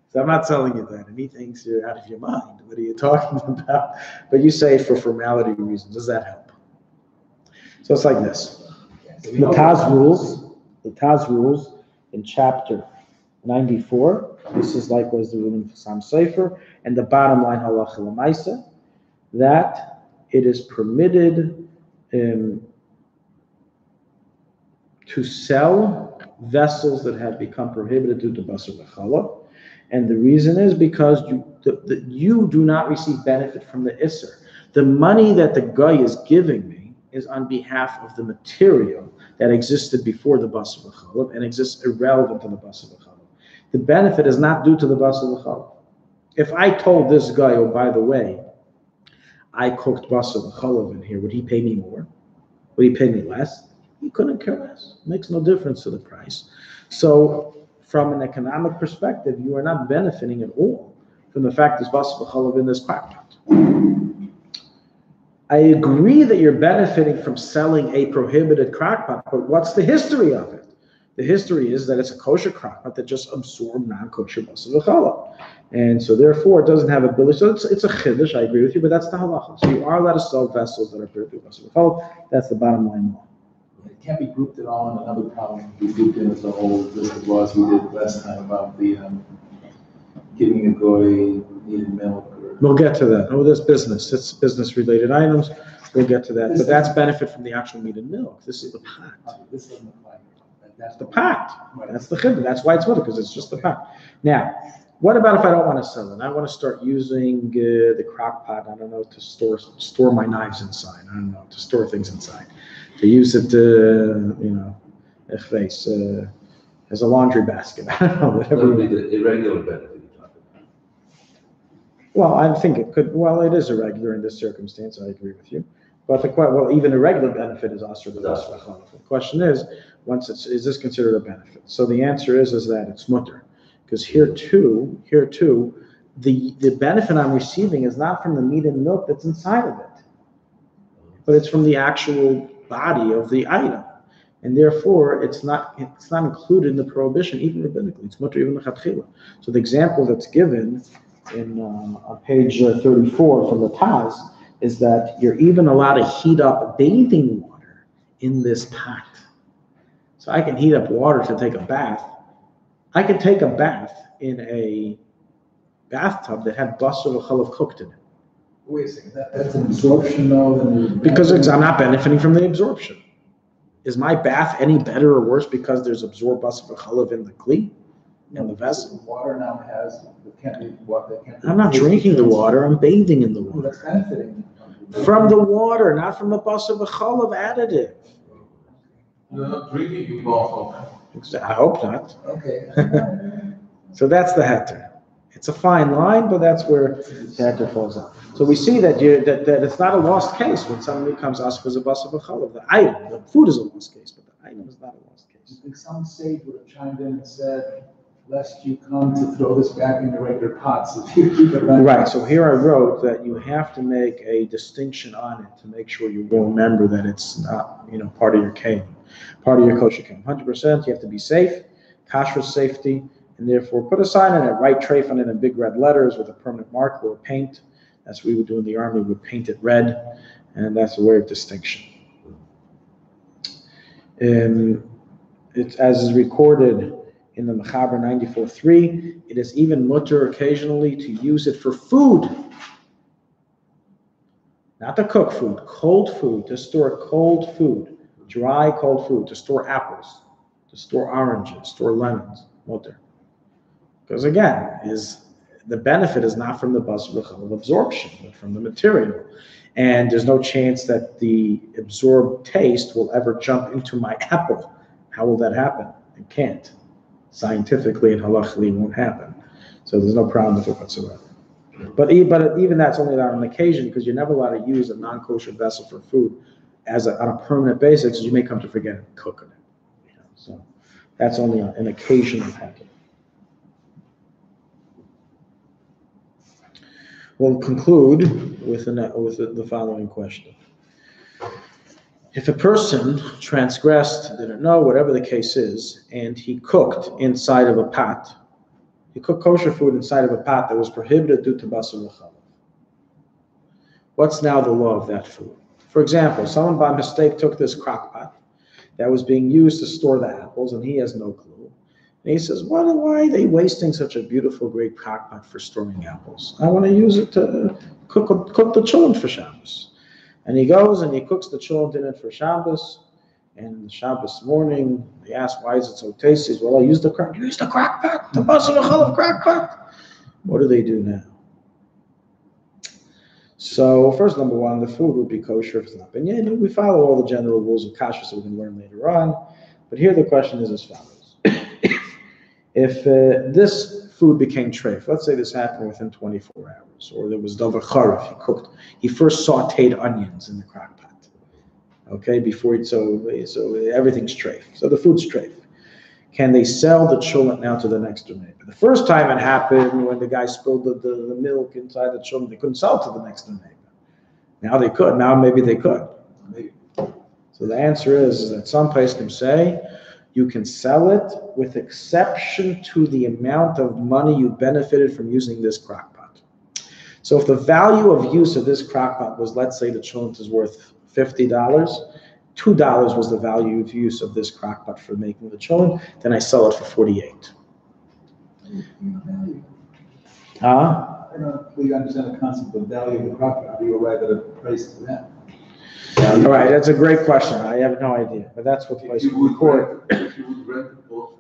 So I'm not selling you that. And he thinks you're out of your mind. What are you talking about? But you say it for formality reasons. Does that help? So it's like this. The Taz rules in chapter 94. This is likewise the ruling for Sam Sefer. And the bottom line, halacha l'maisa, that it is permitted to sell vessels that have become prohibited due to Basar beChalav. And the reason is because you do not receive benefit from the Isser. The money that the guy is giving me is on behalf of the material that existed before the Basar beChalav and exists irrelevant to the Basar beChalav. The benefit is not due to the Basar beChalav. If I told this guy, oh, by the way, I cooked Basar beChalav in here, would he pay me more? Would he pay me less? He couldn't care less. It makes no difference to the price. So from an economic perspective, you are not benefiting at all from the fact there's Basar beChalav in this crock pot. I agree that you're benefiting from selling a prohibited crock pot, but what's the history of it? The history is that it's a kosher crock pot that just absorbed non-kosher Basar beChalav. And so therefore it doesn't have ability. So it's a chiddush, I agree with you, but that's the halacha. So you are allowed to sell vessels that are prohibited Basar beChalav. That's the bottom line law. It can't be grouped at all, and another problem we grouped in as a whole, the laws we did last time about the giving a goy needed milk or We'll get to that. Oh, this business. It's business-related items. We'll get to that. But that's benefit from the actual meat and milk. This is the pot. This doesn't apply. That's The pot. That's the chiddush. That's why it's mutter, because it's just the pot. Now, what about if I don't want to sell it? I want to start using the crock pot, I don't know, to store my knives inside. I don't know, to store things inside. To use it, as a laundry basket. I don't know, whatever. That would be the irregular benefit you're talking about. Well, I think it could, well, it is irregular in this circumstance, I agree with you. But even irregular benefit is asur b'beChalav. The question is, is this considered a benefit? So the answer is that it's mutter. Because here too, the benefit I'm receiving is not from the meat and milk that's inside of it, but it's from the actual body of the item. And therefore, it's not included in the prohibition, even rabbinically. It's mutter even lechatchila. So the example that's given on page 34 from the Taz is that you're even allowed to heat up bathing water in this pot. So I can heat up water to take a bath. I could take a bath in a bathtub that had basar beChalav cooked in it. Wait a second, that's an absorption though? Because I'm not benefiting from the absorption. Is my bath any better or worse because there's absorbed basar beChalav in the kli, in the vessel? The water now I'm not drinking the water, I'm bathing in the water. That's benefiting. From the water, not from the basar beChalav additive. You're not drinking, you also. I hope not. Okay. So that's the heter. It's a fine line, but that's where the heter falls out. So we see that it's not a lost case when somebody becomes asur as a basar beChalav. The item, the food is a lost case, but the item is not a lost case. I think some sage would have chimed in and said, lest you come to throw this back in the regular pots if you keep it right. So here I wrote that you have to make a distinction on it to make sure you will remember that it's not, part of your kalim, part of your kosher kalim. 100%, you have to be safe, kashrus safety, and therefore put a sign on it, write treif on it in big red letters with a permanent marker or paint. That's what we would do in the army, we would paint it red, and that's a way of distinction. It's as is recorded in the Mechaber 94.3, it is even mutter occasionally to use it for food. Not to cook food, cold food, to store cold food, dry cold food, to store apples, to store oranges, store lemons, mutter. Because again, the benefit is not from the basar beChalav absorption, but from the material. And there's no chance that the absorbed taste will ever jump into my apple. How will that happen? It can't. Scientifically and halachically, it won't happen. So there's no problem with it whatsoever. But even that's only on occasion, because you're never allowed to use a non-kosher vessel for food on a permanent basis, because you may come to forget cooking it. So that's only an occasional habit. We'll conclude with the following question. If a person transgressed, didn't know, whatever the case is, and he cooked inside of a pot, he cooked kosher food inside of a pot that was prohibited due to basar beChalav. What's now the law of that food? For example, someone by mistake took this crock pot that was being used to store the apples, and he has no clue. And he says, why are they wasting such a beautiful, great crock pot for storing apples? I want to use it to cook the cholent for Shabbos. And he goes and he cooks the cholent in it for Shabbos. And Shabbos morning, they ask, why is it so tasty? He says, well, I used the crock pot, the basar beChalav crock pot. What do they do now? So first, number one, the food would be kosher if it's not been yet. We follow all the general rules of kashrus that we can learn later on. But here the question is as follows. If this food became treif, let's say this happened within 24 hours, or there was davar charif, he first sauteed onions in the crock pot, okay, so everything's treif, so the food's treif. Can they sell the cholent now to the next door neighbor? The first time it happened, when the guy spilled the milk inside the cholent, they couldn't sell it to the next door neighbor. Now they could, now maybe they could. So the answer is that some place can say, you can sell it with exception to the amount of money you benefited from using this crock pot. So if the value of use of this crock pot was, let's say the cholent is worth $50, $2 was the value of use of this crock pot for making the cholent, then I sell it for $48. don't completely understand the concept of value of the property. How do you arrive at a price for that? All right, that's a great question. I have no idea, but that's what the place If you would record. if you would rent the boat,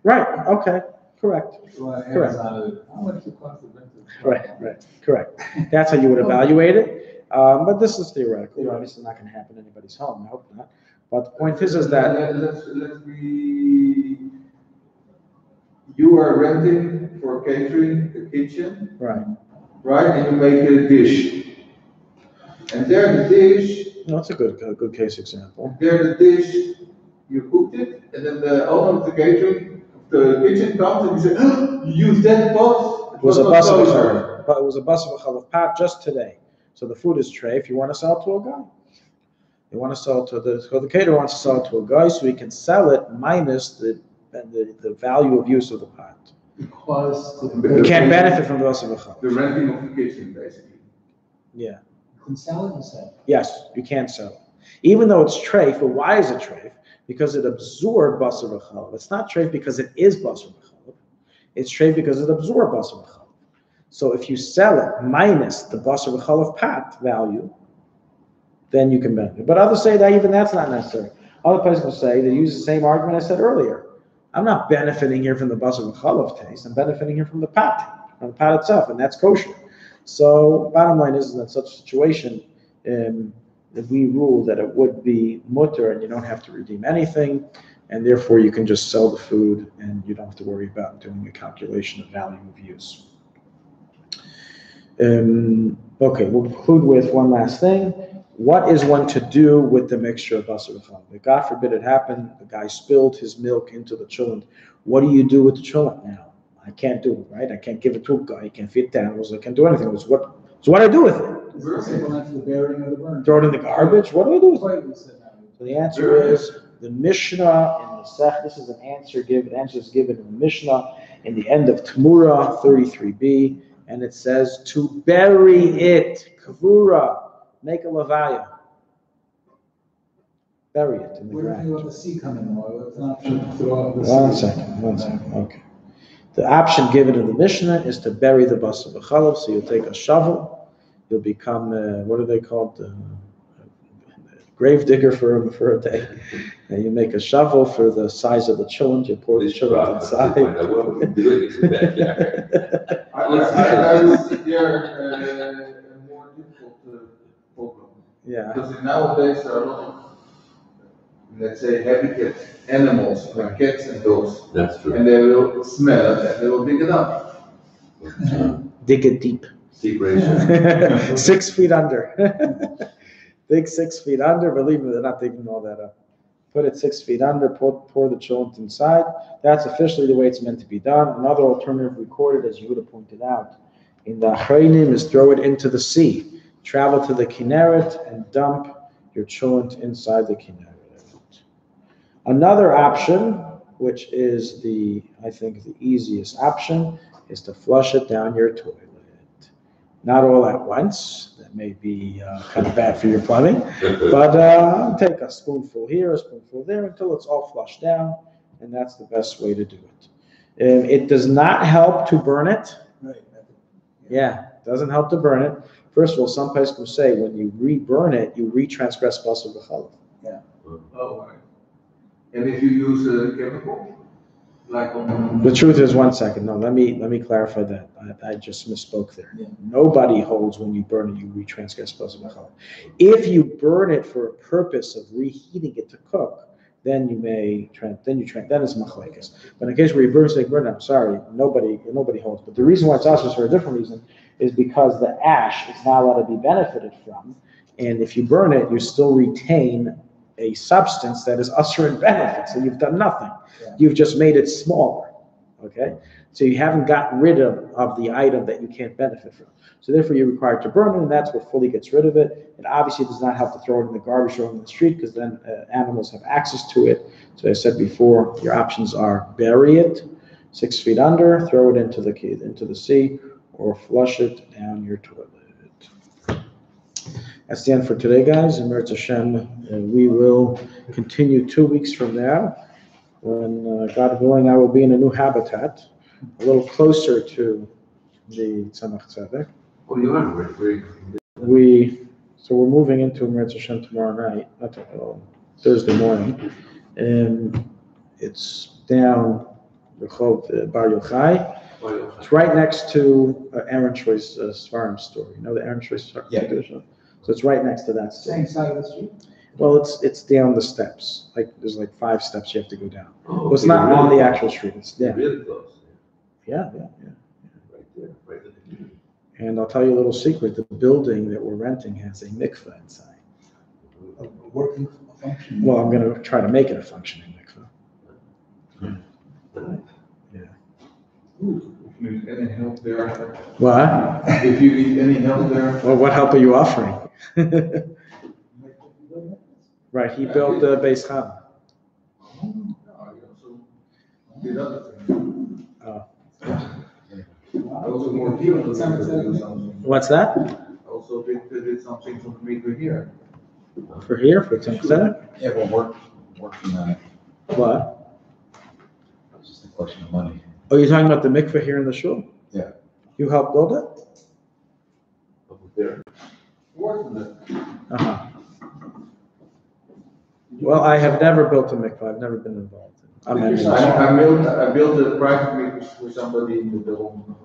Right, okay, correct. So on Correct. Amazon, how much does it cost to rent it? Right, correct. That's how you would evaluate it. But this is theoretical. Obviously, not going to happen in anybody's home. I hope not. But the point is that let's be, you are renting for catering the kitchen, right. right? And you make a dish. And there the dish, No, that's a good case example. there the dish, you cooked it, and then the owner of the catering, the kitchen comes and you say, oh, you used that pot? It was a not Basar, kosher." but it was a beChalav pot just today. So the food is tray. If you want to sell it to a guy, you want to sell it to the caterer wants to sell it to a guy, so he can sell it minus the value of use of the pot. Because You can't benefit from the beChalav. The renting of the kitchen, basically. Yeah. you can sell it, you said. Yes, you can't sell it. Even though it's treif, but why is it treif? Because it absorbed basar beChalav. It's not treif because it is basar beChalav. It's treif because it absorbed basar beChalav. So if you sell it minus the basar beChalav pot value, then you can benefit. But others say that even that's not necessary. Other places will say, they use the same argument I said earlier. I'm not benefiting here from the basar beChalav taste. I'm benefiting here from the pot itself, and that's kosher. So bottom line is, in such a situation, that we rule that it would be mutter and you don't have to redeem anything, and therefore you can just sell the food and you don't have to worry about doing a calculation of value of use. Okay, we'll conclude with one last thing. What is one to do with the mixture of basar and beChalav? If God forbid it happened, the guy spilled his milk into the cholent. What do you do with the cholent now? I can't do it, right? I can't give it to a guy. I can't feed it to animals. I can't do anything. So what do I do with it? The burying of the burn. Throw it in the garbage? What do I do with it? Right, we said that. So the answer is the Mishnah in the Sech. This is an answer given. Answer is given in the Mishnah in the end of Tamura 33b, and it says to bury it, kavura, make a lavaya, bury it in the Where do you ground. let the sea come in? Or it's an option to throw out the sea. One second. Okay. The option given in the Mishnah is to bury the basar beChalav. So you'll take a shovel, you'll become what are they called? Grave digger for a day. And you make a shovel for the size of the cholent. You pour the cholent inside. I would sit there a more difficult problem. Yeah. Because nowadays there are a lot of, let's say, habitat animals, like cats and dogs. That's true. And they will smell it and they will dig it up. Dig it deep. Secret. 6 feet under. Dig 6 feet under. Believe me, they're not digging all that up. Put it 6 feet under, pour the cholent inside. That's officially the way it's meant to be done. Another alternative recorded, as Yehuda pointed out, in the Achreinim is throw it into the sea. Travel to the Kinneret and dump your cholent inside the Kinneret. Another option, which is I think the easiest option, is to flush it down your toilet. Not all at once. That may be kind of bad for your plumbing, but take a spoonful here, a spoonful there, until it's all flushed down, and that's the best way to do it. It does not help to burn it. Right. Yeah, it doesn't help to burn it. First of all, some places will say when you re-burn it, you retransgress basar beChalav. Yeah. Oh, right. And if you use a chemical, like The truth is, one second. No, let me clarify that. I just misspoke there. Yeah. Nobody holds when you burn it, you retransgress basar beChalav. If you burn it for a purpose of reheating it to cook, then then it's machlekes. But in a case where you burn it, I'm sorry, nobody holds. But the reason why it's also for a different reason is because the ash is not allowed to be benefited from, and if you burn it, you still retain a substance that is usher in benefit. So you've done nothing. Yeah. You've just made it smaller. Okay? So you haven't gotten rid of the item that you can't benefit from. So therefore you're required to burn it, and that's what fully gets rid of it. It obviously does not help to throw it in the garbage or in the street, because then animals have access to it. So as I said before, your options are bury it 6 feet under, throw it into the sea, or flush it down your toilet. That's the end for today, guys. And Meretz Hashem, we will continue 2 weeks from now, when God willing, I will be in a new habitat, a little closer to the Tzemach Tzedek. Oh, you are very. So we're moving into Meretz Hashem tomorrow night, Thursday morning, and it's down Rehov Bar Yochai. It's right next to Aaron Choi's Svarim store. You know the Aaron Choi's Svarim? Yeah. So it's right next to that store. Same side of the street? Well, it's down the steps. There's 5 steps you have to go down. Oh, Well, it's not on the actual street. It's really close. Yeah. Right there, right at the beginning. And I'll tell you a little secret. The building that we're renting has a mikveh inside. A working function? Well, I'm going to try to make it a functioning mikveh. Yeah. Ooh, if you need any help there, What? if you need any help there. Well, what help are you offering? Right, he built the beChalav. Did other things. Oh. I also want you to do something. What's that? Also did something for me to hear. For here, for Tzemach Tzedek? Yeah, well, working on it. What? It's just a question of money. Oh, you're talking about the mikveh here in the shul? Yeah. You helped build it? Over there. Working it. Uh-huh. Well, I have never built a mikveh. I've never been involved in it. I built a private meeting for somebody in the building.